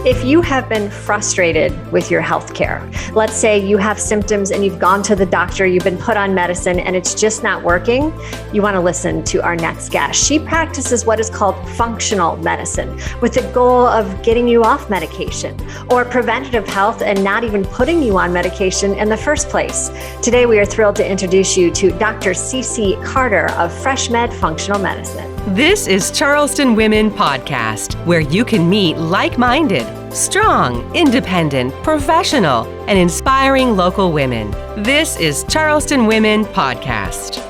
If you have been frustrated with your healthcare, let's say you have symptoms and you've gone to the doctor, you've been put on medicine and it's just not working, you want to listen to our next guest. She practices what is called functional medicine with the goal of getting you off medication, or preventative health and not even putting you on medication in the first place. Today, we are thrilled to introduce you to Dr. Cici Carter of FreshMed Functional Medicine. This is Charleston Women Podcast, where you can meet like-minded, strong, independent, professional, and inspiring local women. This is Charleston Women Podcast.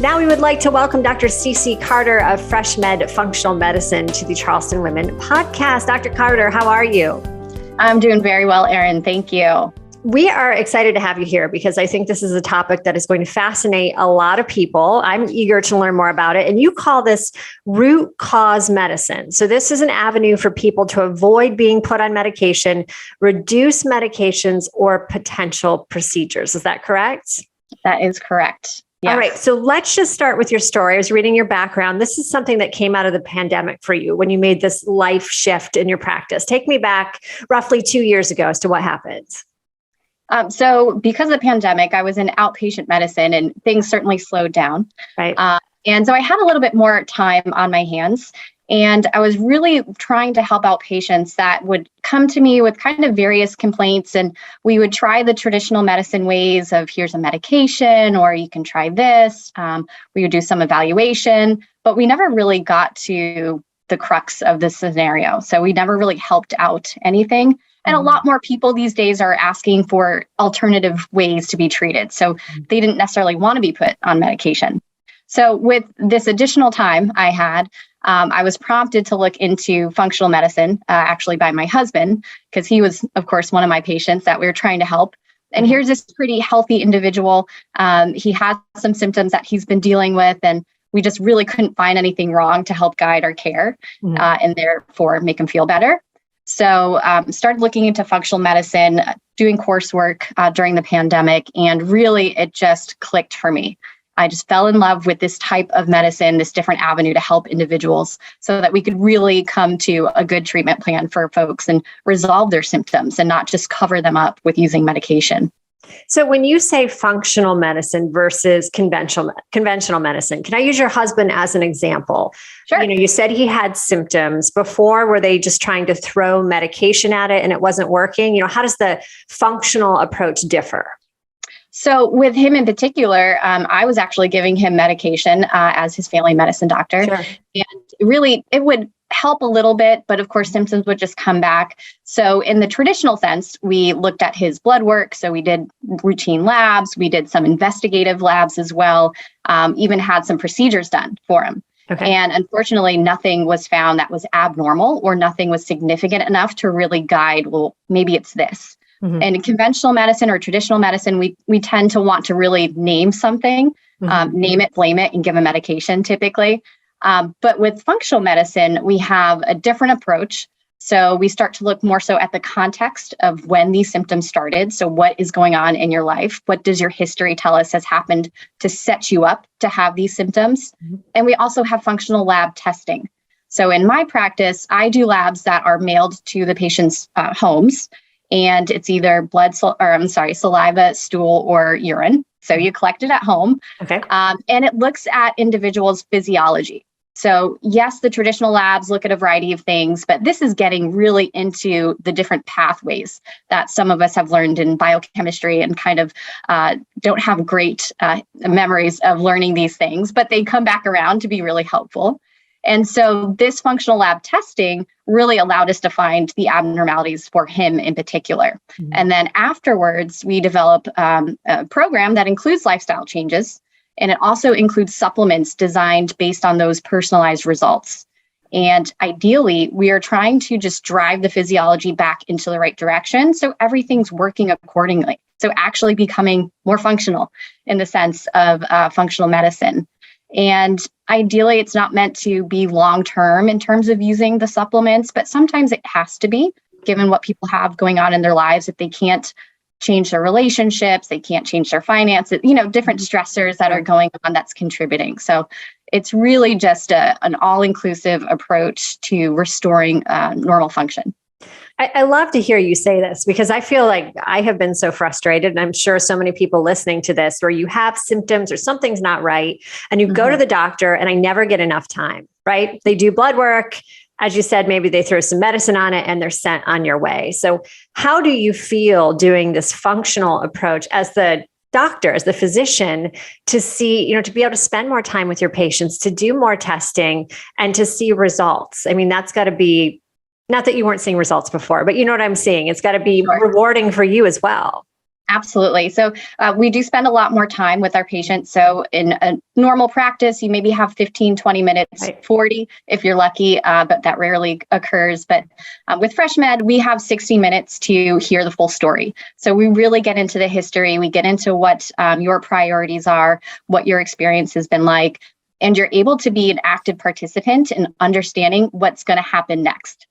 Now we would like to welcome Dr. Cici Carter of FreshMed Functional Medicine to the Charleston Women Podcast. Dr. Carter, how are you? I'm doing very well, Erin. Thank you. We are excited to have you here because I think this is a topic that is going to fascinate a lot of people. I'm eager to learn more about it. And you call this root cause medicine. So this is an avenue for people to avoid being put on medication, reduce medications, or potential procedures. Is that correct? That is correct. Yes. All right. So let's just start with your story. I was reading your background. This is something that came out of the pandemic for you when you made this life shift in your practice. Take me back roughly 2 years ago as to what happened. So because of the pandemic, I was in outpatient medicine and things certainly slowed down. Right. And so I had a little bit more time on my hands, and I was really trying to help out patients that would come to me with kind of various complaints. And we would try the traditional medicine ways of here's a medication, or you can try this. We would do some evaluation, but we never really got to the crux of the scenario. So we never really helped out anything. And a lot more people these days are asking for alternative ways to be treated. So they didn't necessarily want to be put on medication. So with this additional time I had, I was prompted to look into functional medicine, actually by my husband, because he was, of course, one of my patients that we were trying to help. And here's this pretty healthy individual. He has some symptoms that he's been dealing with, and we just really couldn't find anything wrong to help guide our care and therefore make him feel better. So started looking into functional medicine, doing coursework during the pandemic, and really it just clicked for me. I just fell in love with this type of medicine, this different avenue to help individuals so that we could really come to a good treatment plan for folks and resolve their symptoms and not just cover them up with using medication. So when you say functional medicine versus conventional medicine, can I use your husband as an example? Sure. You said he had symptoms before. Were they just trying to throw medication at it and it wasn't working? How does the functional approach differ? So with him in particular, I was actually giving him medication as his family medicine doctor. Sure. And really, it would help a little bit, but of course, symptoms would just come back. So in the traditional sense, we looked at his blood work. So we did routine labs. We did some investigative labs as well, even had some procedures done for him. Okay. And unfortunately, nothing was found that was abnormal or nothing was significant enough to really guide, well, maybe it's this. Mm-hmm. And in conventional medicine or traditional medicine, we tend to want to really name something, name it, blame it, and give a medication typically. But with functional medicine, we have a different approach. So we start to look more so at the context of when these symptoms started. So what is going on in your life? What does your history tell us has happened to set you up to have these symptoms? Mm-hmm. And we also have functional lab testing. So in my practice, I do labs that are mailed to the patient's homes. And it's either saliva, stool, or urine. So you collect it at home. Okay. And it looks at individuals' physiology. So yes, the traditional labs look at a variety of things, but this is getting really into the different pathways that some of us have learned in biochemistry and kind of don't have great memories of learning these things, but they come back around to be really helpful. And so this functional lab testing really allowed us to find the abnormalities for him in particular. Mm-hmm. And then afterwards, we develop a program that includes lifestyle changes, and it also includes supplements designed based on those personalized results. And ideally, we are trying to just drive the physiology back into the right direction so everything's working accordingly. So actually becoming more functional in the sense of functional medicine. And ideally, it's not meant to be long-term in terms of using the supplements, but sometimes it has to be, given what people have going on in their lives. If they can't change their relationships, they can't change their finances, different stressors that are going on that's contributing. So it's really just an all-inclusive approach to restoring normal function. I love to hear you say this because I feel like I have been so frustrated. And I'm sure so many people listening to this where you have symptoms or something's not right and you go to the doctor and I never get enough time, right? They do blood work. As you said, maybe they throw some medicine on it and they're sent on your way. So how do you feel doing this functional approach as the doctor, as the physician, to see, to be able to spend more time with your patients, to do more testing and to see results? I mean, that's got to be, not that you weren't seeing results before, but you know what I'm saying? It's got to be rewarding for you as well. Absolutely. So we do spend a lot more time with our patients. So in a normal practice, you maybe have 15, 20 minutes, 40 if you're lucky, but that rarely occurs. But with FreshMed, we have 60 minutes to hear the full story. So we really get into the history. We get into what your priorities are, what your experience has been like, and you're able to be an active participant in understanding what's going to happen next.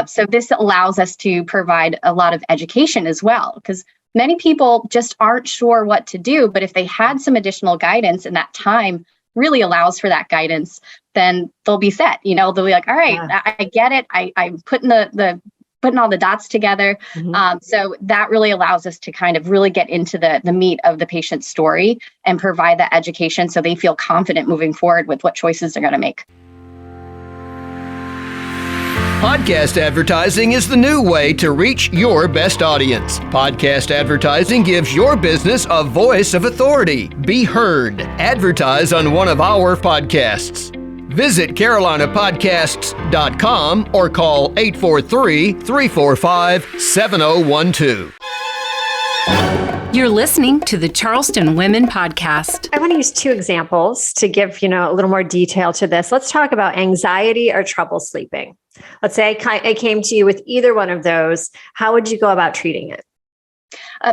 So this allows us to provide a lot of education as well, because many people just aren't sure what to do. But if they had some additional guidance and that time really allows for that guidance, then they'll be set. They'll be like, all right, I get it. I'm putting putting all the dots together. So that really allows us to kind of really get into the meat of the patient's story and provide that education so they feel confident moving forward with what choices they're going to make. Podcast advertising is the new way to reach your best audience. Podcast advertising gives your business a voice of authority. Be heard. Advertise on one of our podcasts. Visit carolinapodcasts.com or call 843-345-7012. You're listening to the Charleston Women Podcast. I want to use two examples to give, a little more detail to this. Let's talk about anxiety or trouble sleeping. Let's say I came to you with either one of those. How would you go about treating it?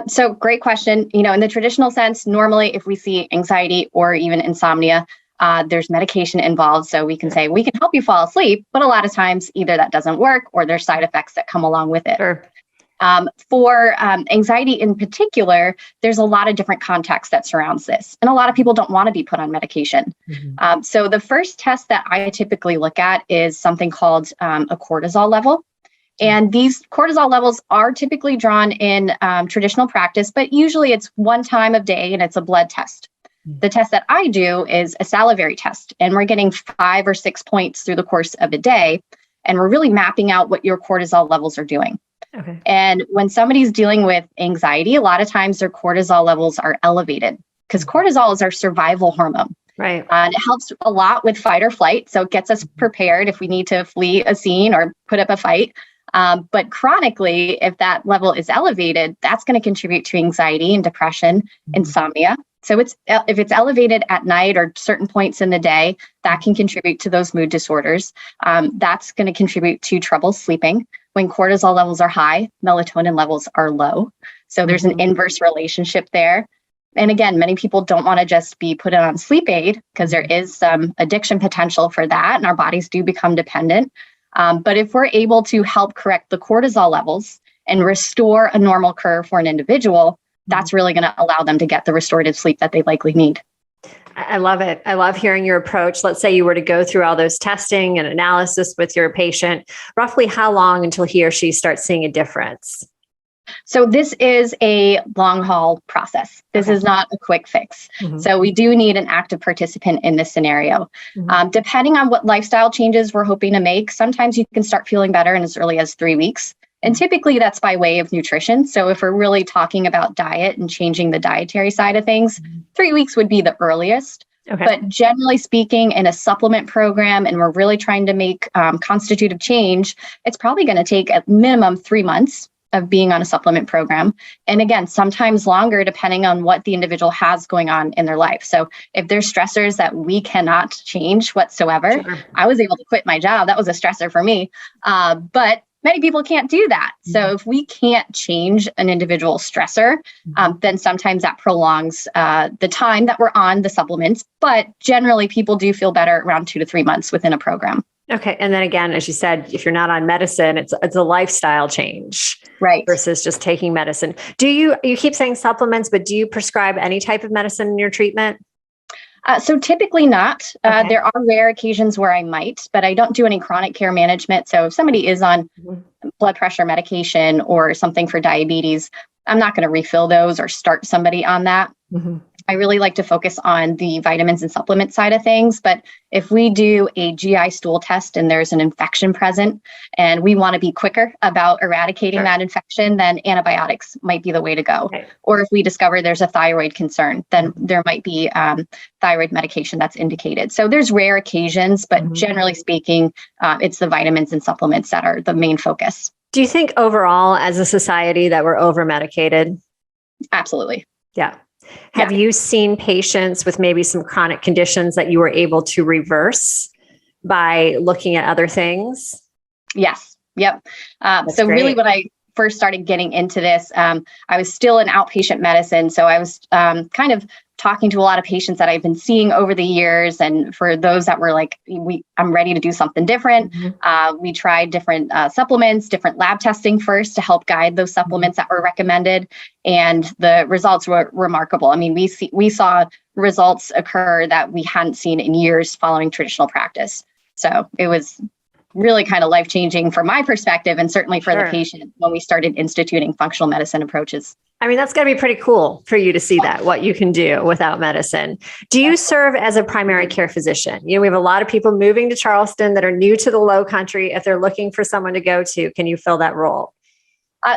So great question. In the traditional sense, normally if we see anxiety or even insomnia, there's medication involved. So we can say, we can help you fall asleep, but a lot of times either that doesn't work or there's side effects that come along with it. Sure. For anxiety in particular, there's a lot of different contexts that surrounds this. And a lot of people don't want to be put on medication. So the first test that I typically look at is something called a cortisol level. And these cortisol levels are typically drawn in traditional practice, but usually it's one time of day and it's a blood test. The test that I do is a salivary test, and we're getting 5 or 6 points through the course of a day. And we're really mapping out what your cortisol levels are doing. Okay. And when somebody's dealing with anxiety, a lot of times their cortisol levels are elevated because cortisol is our survival hormone. Right. And it helps a lot with fight or flight. So it gets us prepared if we need to flee a scene or put up a fight. But chronically, if that level is elevated, that's going to contribute to anxiety and depression, insomnia. So if it's elevated at night or certain points in the day, that can contribute to those mood disorders. That's going to contribute to trouble sleeping. When cortisol levels are high, melatonin levels are low. So there's an inverse relationship there. And again, many people don't want to just be put on sleep aid because there is some addiction potential for that, and our bodies do become dependent. But if we're able to help correct the cortisol levels and restore a normal curve for an individual, that's really going to allow them to get the restorative sleep that they likely need. I love it. I love hearing your approach. Let's say you were to go through all those testing and analysis with your patient. Roughly how long until he or she starts seeing a difference? So this is a long haul process. This is not a quick fix. So we do need an active participant in this scenario. Depending on what lifestyle changes we're hoping to make, sometimes you can start feeling better in as early as 3 weeks. And typically that's by way of nutrition. So if we're really talking about diet and changing the dietary side of things, 3 weeks would be the earliest. Okay. But generally speaking, in a supplement program, and we're really trying to make constitutive change, it's probably going to take at minimum 3 months of being on a supplement program. And again, sometimes longer, depending on what the individual has going on in their life. So if there's stressors that we cannot change whatsoever, I was able to quit my job. That was a stressor for me. But many people can't do that. So if we can't change an individual stressor, then sometimes that prolongs the time that we're on the supplements. But generally, people do feel better around 2 to 3 months within a program. Okay. And then again, as you said, if you're not on medicine, it's a lifestyle change, right? Versus just taking medicine. You keep saying supplements, but do you prescribe any type of medicine in your treatment? So typically not. Okay. There are rare occasions where I might, but I don't do any chronic care management. So if somebody is on blood pressure medication or something for diabetes, I'm not going to refill those or start somebody on that. I really like to focus on the vitamins and supplement side of things. But if we do a GI stool test and there's an infection present and we want to be quicker about eradicating that infection, then antibiotics might be the way to go. Okay. Or if we discover there's a thyroid concern, then there might be thyroid medication that's indicated. So there's rare occasions, but generally speaking, it's the vitamins and supplements that are the main focus. Do you think overall as a society that we're over medicated? Absolutely. Yeah. Have you seen patients with maybe some chronic conditions that you were able to reverse by looking at other things? Yes. Yep. So great. Really when I first started getting into this, I was still in outpatient medicine. So I was kind of talking to a lot of patients that I've been seeing over the years. And for those that were like, I'm ready to do something different. We tried different supplements, different lab testing first to help guide those supplements that were recommended. And the results were remarkable. I mean, we saw results occur that we hadn't seen in years following traditional practice. So it was really kind of life-changing from my perspective, and certainly for the patient when we started instituting functional medicine approaches. I mean, that's got to be pretty cool for you to see that, what you can do without medicine. Do you serve as a primary care physician? You know, we have a lot of people moving to Charleston that are new to the Low Country. If they're looking for someone to go to, can you fill that role?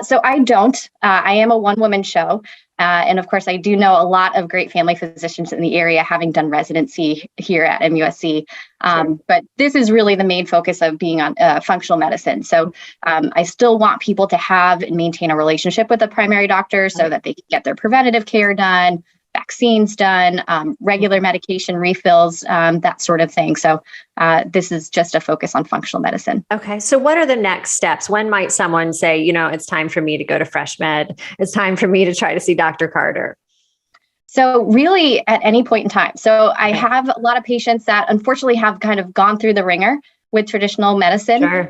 So I don't. I am a one-woman show. And of course, I do know a lot of great family physicians in the area, having done residency here at MUSC. But this is really the main focus of being on functional medicine. So I still want people to have and maintain a relationship with a primary doctor so that they can get their preventative care done, vaccines done, regular medication refills, that sort of thing. So this is just a focus on functional medicine. Okay. So what are the next steps? When might someone say, you know, it's time for me to go to FreshMed. It's time for me to try to see Dr. Carter? So really at any point in time. So I have a lot of patients that unfortunately have kind of gone through the ringer with traditional medicine. And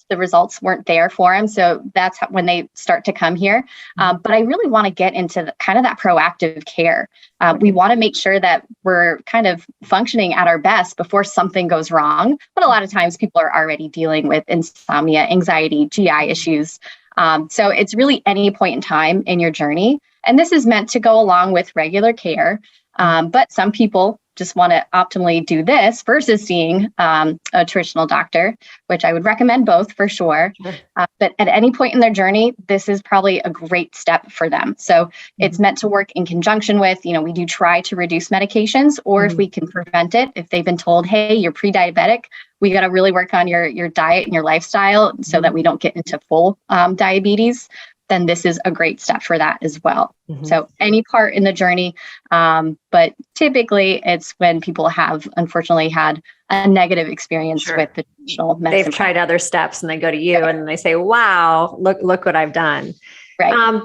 the results weren't there for them. So that's when they start to come here. But I really want to get into kind of that proactive care. We want to make sure that we're kind of functioning at our best before something goes wrong. But a lot of times people are already dealing with insomnia, anxiety, GI issues. So it's really any point in time in your journey. And this is meant to go along with regular care. But some people just want to optimally do this versus seeing a traditional doctor, which I would recommend both for sure. But at any point in their journey, this is probably a great step for them. So it's meant to work in conjunction with, you know, we do try to reduce medications, or if we can prevent it, if they've been told, hey, you're pre-diabetic, we got to really work on your diet and your lifestyle so that we don't get into full diabetes, then this is a great step for that as well. So any part in the journey, but typically it's when people have unfortunately had a negative experience with the traditional medicine. They've tried other steps and they go to you and they say, wow, look what I've done. Right.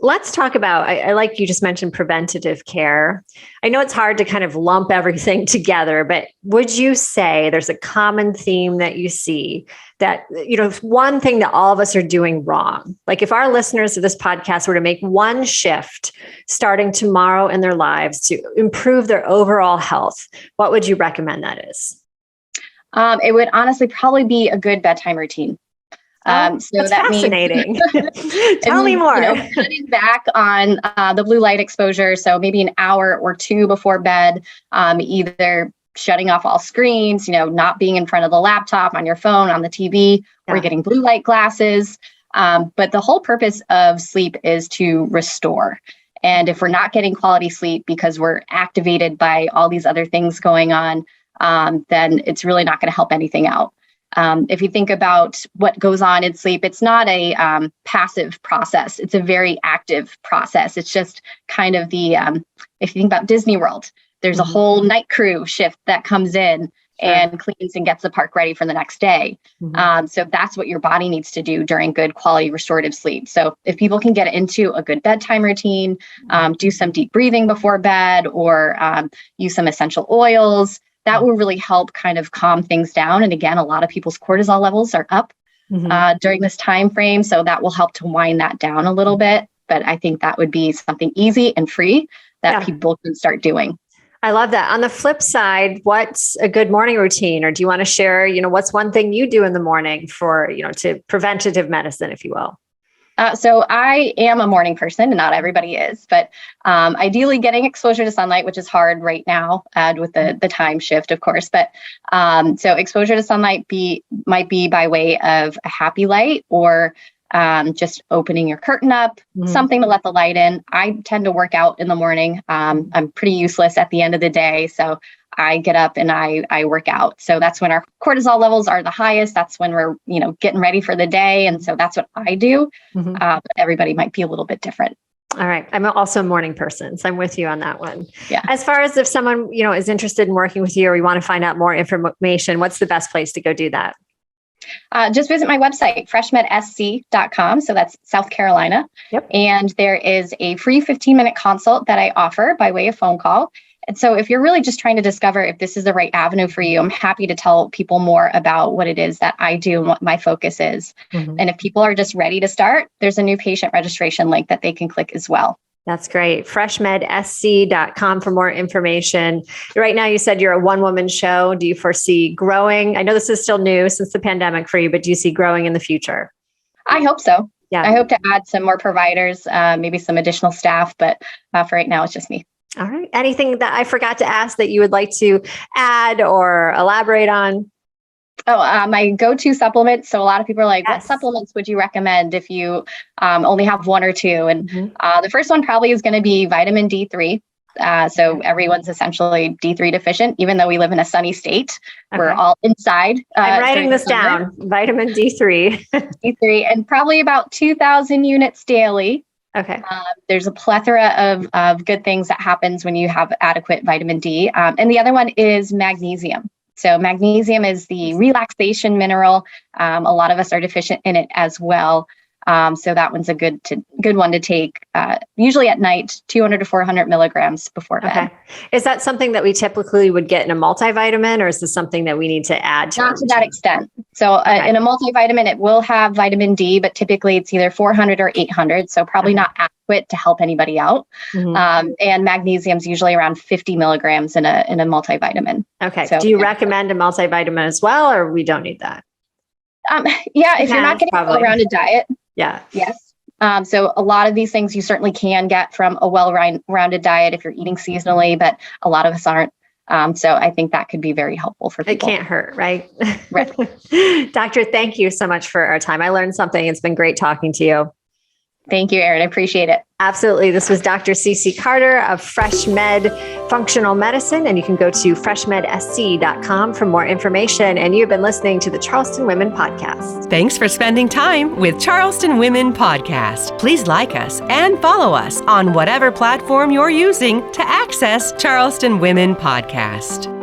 Let's talk about, I like you just mentioned preventative care. I know it's hard to kind of lump everything together, but would you say there's a common theme that you see that, you know, one thing that all of us are doing wrong? Like if our listeners of this podcast were to make one shift starting tomorrow in their lives to improve their overall health, what would you recommend that is? It would honestly probably be a good bedtime routine. So that's fascinating. Tell me more. You know, cutting back on the blue light exposure. So maybe an hour or two before bed, either shutting off all screens, you know, not being in front of the laptop, on your phone, on the TV, or getting blue light glasses. But the whole purpose of sleep is to restore. And if we're not getting quality sleep because we're activated by all these other things going on, then it's really not going to help anything out. If you think about what goes on in sleep, it's not a passive process. It's a very active process. It's just kind of the, if you think about Disney World, there's a whole night crew shift that comes in and cleans and gets the park ready for the next day. So that's what your body needs to do during good quality restorative sleep. So if people can get into a good bedtime routine, do some deep breathing before bed, or use some essential oils, that will really help kind of calm things down. And again, a lot of people's cortisol levels are up during this time frame. So that will help to wind that down a little bit. But I think that would be something easy and free that people can start doing. I love that. On the flip side, what's a good morning routine? Or do you want to share, what's one thing you do in the morning for, to preventative medicine, if you will? So I am a morning person, and not everybody is, but ideally getting exposure to sunlight, which is hard right now with the time shift, of course. But so exposure to sunlight might be by way of a happy light or just opening your curtain up, something to let the light in. I tend to work out in the morning. I'm pretty useless at the end of the day. So I get up and I work out. So that's when our cortisol levels are the highest. That's when we're, getting ready for the day. And so that's what I do. But everybody might be a little bit different. All right. I'm also a morning person, so I'm with you on that one. Yeah. As far as if someone, is interested in working with you or we want to find out more information, what's the best place to go do that? Just visit my website, freshmedsc.com. So that's South Carolina. Yep. And there is a free 15-minute consult that I offer by way of phone call. And so if you're really just trying to discover if this is the right avenue for you, I'm happy to tell people more about what it is that I do and what my focus is. And if people are just ready to start, there's a new patient registration link that they can click as well. That's great. FreshMedSC.com for more information. Right now, you said you're a one-woman show. Do you foresee growing? I know this is still new since the pandemic for you, but do you see growing in the future? I hope so. Yeah. I hope to add some more providers, maybe some additional staff, but for right now, it's just me. All right. Anything that I forgot to ask that you would like to add or elaborate on? Oh, my go-to supplements. So a lot of people are like, Yes. What supplements would you recommend if you only have one or two? And the first one probably is going to be vitamin D3. So everyone's essentially D3 deficient, even though we live in a sunny state. We're all inside. I'm writing this down. Vitamin D3. D3, and probably about 2,000 units daily. Okay. There's a plethora of good things that happens when you have adequate vitamin D. And the other one is magnesium. So magnesium is the relaxation mineral. A lot of us are deficient in it as well. So that one's a good one to take, usually at night, 200 to 400 milligrams before bed. Okay. Is that something that we typically would get in a multivitamin, or is this something that we need to add to? Not to that extent. So in a multivitamin, it will have vitamin D, but typically it's either 400 or 800. So probably not adequate to help anybody out. And magnesium is usually around 50 milligrams in a multivitamin. Okay. So, do you recommend a multivitamin as well, or we don't need that? Yeah, if you're not getting a well-rounded diet. Yeah. Yes. So a lot of these things you certainly can get from a well-rounded diet if you're eating seasonally, but a lot of us aren't. So I think that could be very helpful for people. It can't hurt, right? Right. Doctor, thank you so much for our time. I learned something. It's been great talking to you. Thank you, Erin. I appreciate it. Absolutely. This was Dr. Cici Carter of FreshMed Functional Medicine, and you can go to freshmedsc.com for more information. And you've been listening to the Charleston Women Podcast. Thanks for spending time with Charleston Women Podcast. Please like us and follow us on whatever platform you're using to access Charleston Women Podcast.